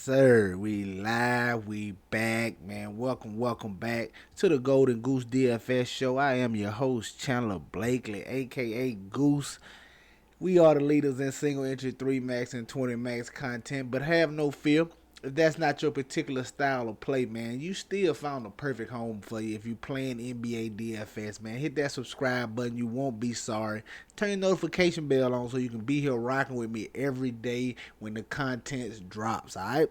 sir. We live. We back, man. Welcome back to the Golden Goose DFS show. I am your host, Chandler Blakely, aka Goose. We are the leaders in single entry 3 max and 20 max content, but have no fear. If that's not your particular style of play, man, you still found the perfect home for you if you playing NBA DFS, man. Hit that subscribe button. You won't be sorry. Turn your notification bell on so you can be here rocking with me every day when the content drops, all right?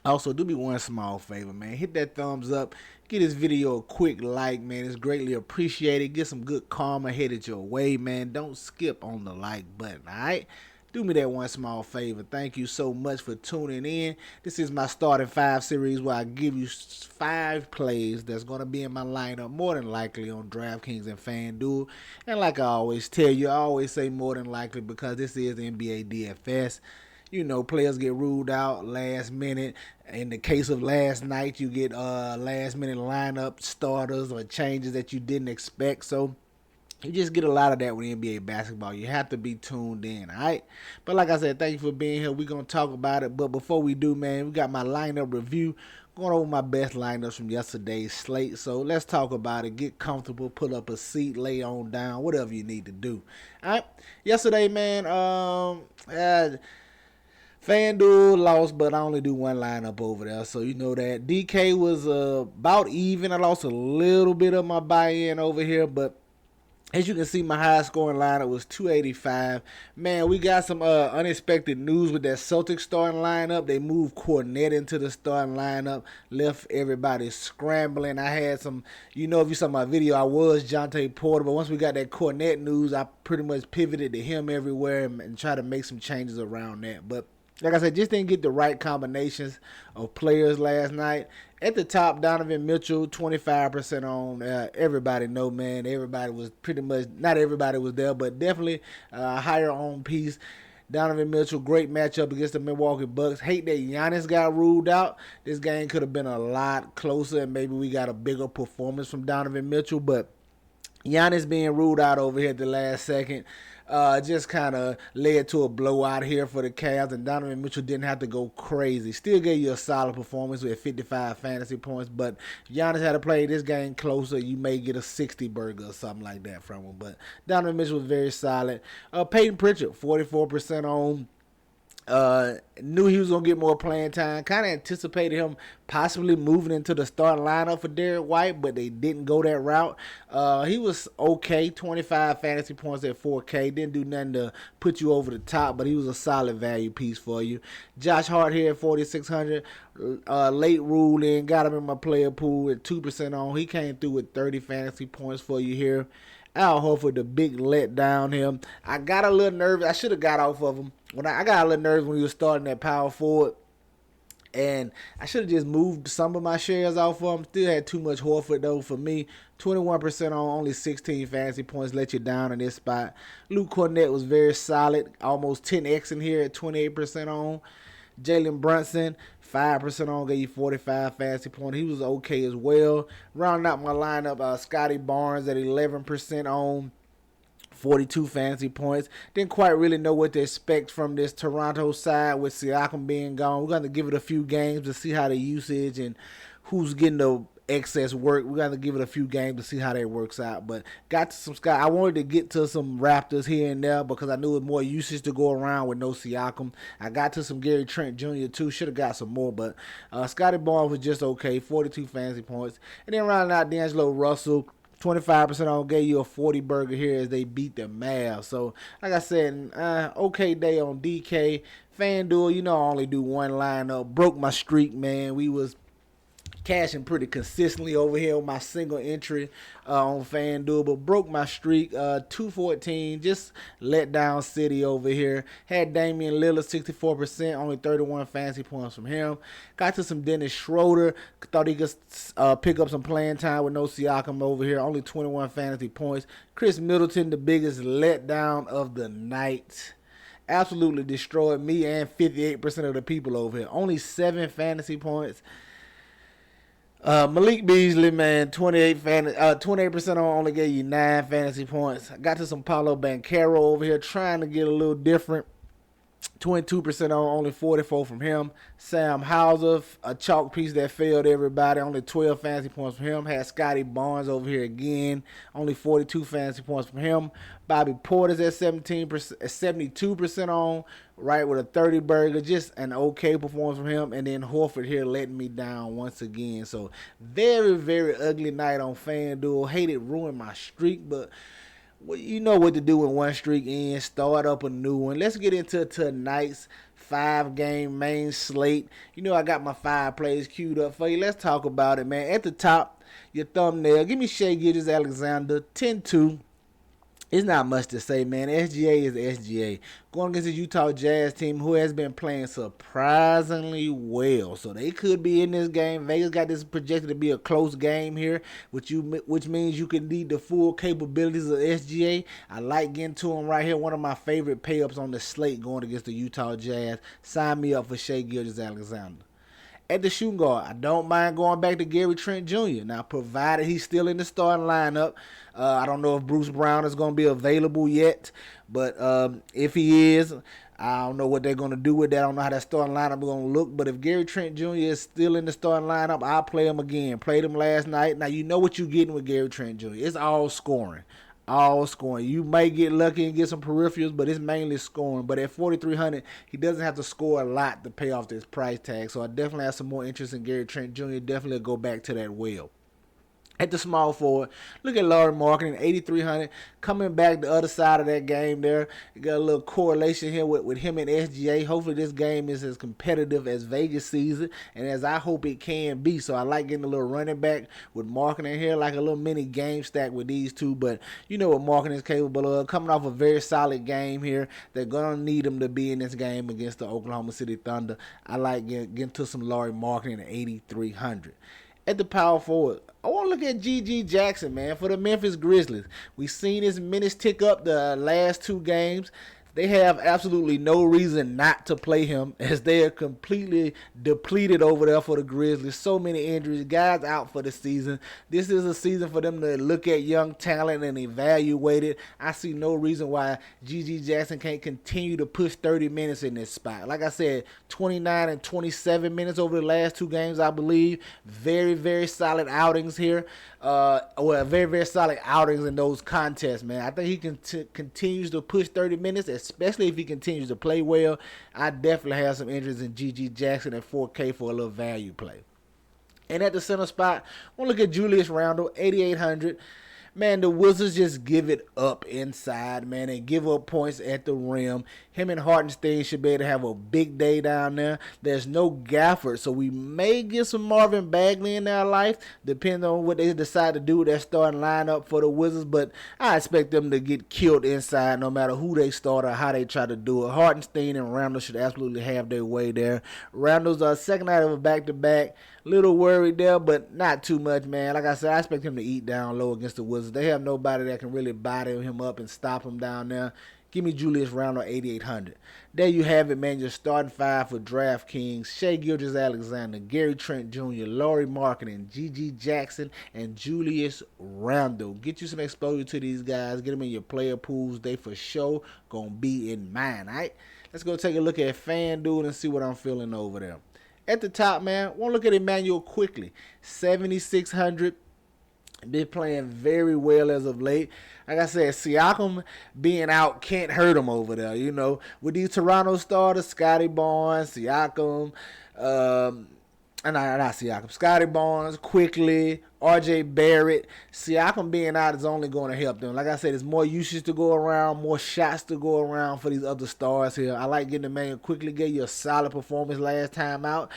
Also, do me one small favor, man. Hit that thumbs up. Get this video a quick like, man. It's greatly appreciated. Get some good karma headed your way, man. Don't skip on the like button, all right? Do me that one small favor. Thank you so much for tuning in. This is my starting 5 series where I give you 5 plays that's going to be in my lineup more than likely on DraftKings and FanDuel. And like I always tell you, I always say more than likely because this is NBA DFS. You know, players get ruled out last minute. In the case of last night, you get last minute lineup starters or changes that you didn't expect. So you just get a lot of that with NBA basketball. You have to be tuned in, all right? But like I said, thank you for being here. We're going to talk about it. But before we do, man, we got my lineup review. Going over my best lineups from yesterday's slate. So let's talk about it. Get comfortable, put up a seat, lay on down, whatever you need to do. All right? Yesterday, man, FanDuel lost, but I only do one lineup over there, so you know that. DK was about even. I lost a little bit of my buy-in over here, but as you can see, my high scoring lineup was 285. Man, we got some unexpected news with that Celtics starting lineup. They moved Cornette into the starting lineup, left everybody scrambling. I had some, you know, if you saw my video, I was Jonte Porter, but once we got that Cornette news, I pretty much pivoted to him everywhere and tried to make some changes around that. But like I said, just didn't get the right combinations of players last night. At the top, Donovan Mitchell, 25% on. Everybody know, man. Everybody was pretty much, not everybody was there, but definitely a higher on piece. Donovan Mitchell, great matchup against the Milwaukee Bucks. Hate that Giannis got ruled out. This game could have been a lot closer, and maybe we got a bigger performance from Donovan Mitchell, but Giannis being ruled out over here at the last second just kind of led to a blowout here for the Cavs, and Donovan Mitchell didn't have to go crazy. Still gave you a solid performance with 55 fantasy points, but Giannis had to play this game closer. You may get a 60 burger or something like that from him, but Donovan Mitchell was very solid. Peyton Pritchard, 44% on. Knew he was going to get more playing time. Kind of anticipated him possibly moving into the starting lineup for Derek White, but they didn't go that route. He was okay, 25 fantasy points at 4K. Didn't do nothing to put you over the top, but he was a solid value piece for you. Josh Hart here at 4,600. Late rule in, got him in my player pool at 2% on. He came through with 30 fantasy points for you here. Al Horford, the big letdown him. I got a little nervous. I should have got off of him. I got a little nervous when he was starting that power forward. And I should have just moved some of my shares off of him. Still had too much Horford, though, for me. 21% on, only 16 fantasy points. Let you down in this spot. Luke Cornette was very solid. Almost 10x in here at 28% on. Jalen Brunson, 5% on, gave you 45 fantasy points. He was okay as well. Rounding out my lineup, Scotty Barnes at 11% on, 42 fantasy points. Didn't quite really know what to expect from this Toronto side with Siakam being gone. We're going to give it a few games to see how the usage and who's getting the excess work. We got to give it a few games to see how that works out. But got to some Scott. I wanted to get to some Raptors here and there because I knew it was more usage to go around with no Siakam. I got to some Gary Trent Jr. too. Should have got some more, but Scotty Barnes was just okay. 42 fantasy points. And then rounding out D'Angelo Russell, 25% on, gave you a 40 burger here as they beat the Mavs. So, like I said, okay day on DK. FanDuel, you know I only do one lineup. Broke my streak, man. We was cashing pretty consistently over here with my single entry on FanDuel, but broke my streak. 214, just let down City over here. Had Damian Lillard 64%, only 31 fantasy points from him. Got to some Dennis Schroeder. Thought he could pick up some playing time with no Siakam over here. Only 21 fantasy points. Chris Middleton, the biggest letdown of the night. Absolutely destroyed me and 58% of the people over here. Only 7 fantasy points. Malik Beasley, man, 28% on, only gave you 9 fantasy points. I got to some Paulo Banchero over here trying to get a little different. 22% on, only 44 from him. Sam Hauser, a chalk piece that failed everybody, only 12 fantasy points from him. Had Scotty Barnes over here again, only 42 fantasy points from him. Bobby Porter's at 72% on, right, with a 30 burger, just an okay performance from him. And then Horford here letting me down once again. So very, very ugly night on FanDuel. Hate it, ruined my streak, but well, you know what to do when one streak ends. Start up a new one. Let's get into tonight's 5-game main slate. You know I got my 5 plays queued up for you. Let's talk about it, man. At the top, your thumbnail. Give me Shai Gilgeous-Alexander, 10-2. It's not much to say, man. SGA is SGA. Going against the Utah Jazz team who has been playing surprisingly well. So they could be in this game. Vegas got this projected to be a close game here, which means you can need the full capabilities of SGA. I like getting to him right here. One of my favorite pay-ups on the slate going against the Utah Jazz. Sign me up for Shai Gilgeous-Alexander. At the shooting guard, I don't mind going back to Gary Trent Jr. Now, provided he's still in the starting lineup. I don't know if Bruce Brown is going to be available yet, but if he is, I don't know what they're going to do with that. I don't know how that starting lineup is going to look, but if Gary Trent Jr. is still in the starting lineup, I'll play him again. Played him last night. Now, you know what you're getting with Gary Trent Jr. It's all scoring. All scoring. You may get lucky and get some peripherals, but it's mainly scoring. But at 4,300, he doesn't have to score a lot to pay off this price tag. So I definitely have some more interest in Gary Trent Jr. Definitely go back to that well. At the small forward, look at Lauri Markkanen, 8,300, coming back the other side of that game there. You got a little correlation here with him and SGA. Hopefully this game is as competitive as Vegas sees it, and as I hope it can be. So I like getting a little running back with Markkanen here, like a little mini game stack with these two. But you know what Markkanen is capable of. Coming off a very solid game here. They're going to need him to be in this game against the Oklahoma City Thunder. I like getting to some Lauri Markkanen at 8,300. At the power forward, I want to look at GG Jackson, man, for the Memphis Grizzlies. We've seen his minutes tick up the last 2 games. They have absolutely no reason not to play him as they are completely depleted over there for the Grizzlies. So many injuries. Guys out for the season. This is a season for them to look at young talent and evaluate it. I see no reason why GG Jackson can't continue to push 30 minutes in this spot. Like I said, 29 and 27 minutes over the last 2 games, I believe. Very, very solid outings here. Very, very solid outings in those contests, man. I think he continues to push 30 minutes, especially if he continues to play well. I definitely have some interest in GG Jackson at 4K for a little value play. And at the center spot, I want to look at Julius Randle, 8,800. Man, the Wizards just give it up inside, man. They give up points at the rim. Him and Hartenstein should be able to have a big day down there. There's no Gafford, so we may get some Marvin Bagley in their life, depending on what they decide to do with their starting lineup for the Wizards. But I expect them to get killed inside no matter who they start or how they try to do it. Hartenstein and Randle should absolutely have their way there. Randle's second night of a back-to-back. Little worried there, but not too much, man. Like I said, I expect him to eat down low against the Wizards. They have nobody that can really body him up and stop him down there. Give me Julius Randle, 8,800. There you have it, man. Your starting 5 for DraftKings. Shai Gilgeous-Alexander, Gary Trent Jr., Lauri Markkanen, GG Jackson, and Julius Randle. Get you some exposure to these guys. Get them in your player pools. They for sure gonna be in mine, all right? Let's go take a look at FanDuel and see what I'm feeling over there. At the top, man, want to look at Emmanuel quickly. 7,600. Been playing very well as of late. Like I said, Siakam being out can't hurt him over there. You know, with these Toronto starters, Scotty Barnes, Siakam, Scotty Barnes, quickly, RJ Barrett. Siakam being out is only going to help them. Like I said, there's more usage to go around, more shots to go around for these other stars here. I like getting the man quickly. Gave you a solid performance last time out.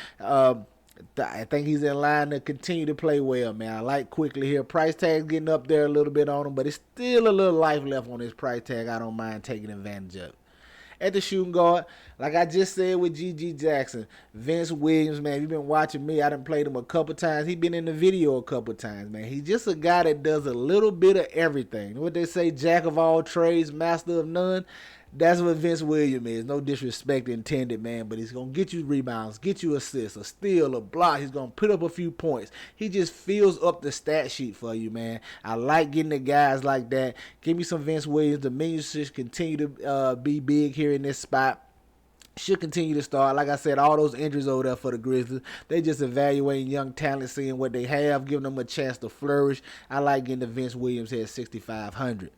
I think he's in line to continue to play well, man. I like quickly here. Price tag's getting up there a little bit on him, but it's still a little life left on his price tag. I don't mind taking advantage of it. At the shooting guard, like I just said with GG Jackson, Vince Williams, man, you've been watching me. I done played him a couple times. He been in the video a couple times, man. He's just a guy that does a little bit of everything. What they say, jack of all trades, master of none. That's what Vince Williams is. No disrespect intended, man, but he's going to get you rebounds, get you assists, a steal, a block. He's going to put up a few points. He just fills up the stat sheet for you, man. I like getting the guys like that. Give me some Vince Williams. The menu should continue to be big here in this spot. Should continue to start. Like I said, all those injuries over there for the Grizzlies. They just evaluating young talent, seeing what they have, giving them a chance to flourish. I like getting the Vince Williams here at 6,500.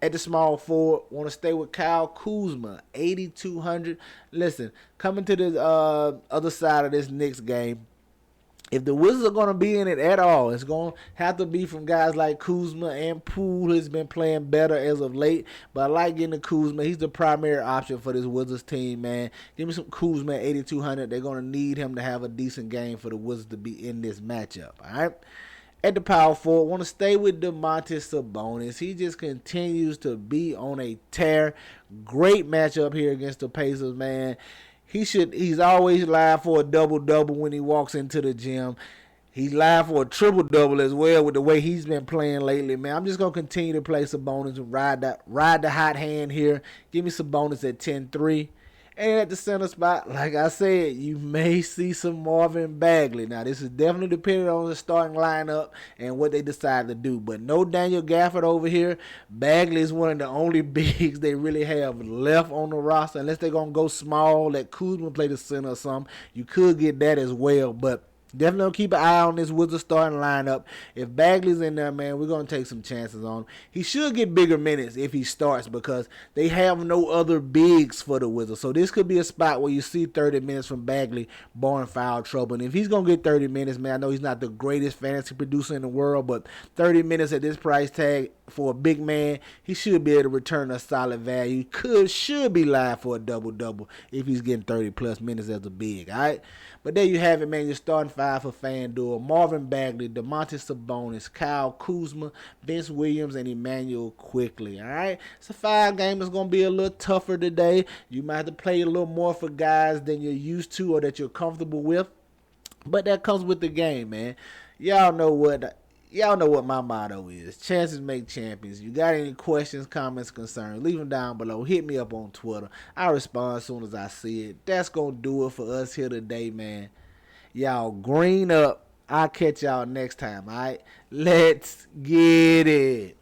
At the small forward, want to stay with Kyle Kuzma, 8,200. Listen, coming to the other side of this Knicks game, if the Wizards are going to be in it at all, it's going to have to be from guys like Kuzma and Poole, who's been playing better as of late. But I like getting the Kuzma. He's the primary option for this Wizards team, man. Give me some Kuzma at 8,200. They're going to need him to have a decent game for the Wizards to be in this matchup, all right? At the power forward, want to stay with Domantas Sabonis. He just continues to be on a tear. Great matchup here against the Pacers, man. He's always live for a double-double when he walks into the gym. He's live for a triple-double as well with the way he's been playing lately, man. I'm just going to continue to play Sabonis and ride the hot hand here. Give me Sabonis at 10-3. And at the center spot, like I said, you may see some Marvin Bagley. Now, this is definitely dependent on the starting lineup and what they decide to do. But no Daniel Gafford over here. Bagley is one of the only bigs they really have left on the roster. Unless they're going to go small, let Kuzma play the center or something. You could get that as well, but definitely keep an eye on this Wizards starting lineup. If Bagley's in there, man, we're going to take some chances on him. He should get bigger minutes if he starts because they have no other bigs for the Wizards. So this could be a spot where you see 30 minutes from Bagley barring foul trouble. And if he's going to get 30 minutes, man, I know he's not the greatest fantasy producer in the world, but 30 minutes at this price tag for a big man, he should be able to return a solid value. Should be live for a double-double if he's getting 30-plus minutes as a big, all right? But there you have it, man. You're starting five for FanDuel. Marvin Bagley, Domantas Sabonis, Kyle Kuzma, Vince Williams, and Emmanuel Quickly. All right? It's a 5-game that's going to be a little tougher today. You might have to play a little more for guys than you're used to or that you're comfortable with. But that comes with the game, man. Y'all know what my motto is. Chances make champions. You got any questions, comments, concerns, leave them down below. Hit me up on Twitter. I'll respond as soon as I see it. That's going to do it for us here today, man. Y'all green up. I'll catch y'all next time, all right? Let's get it.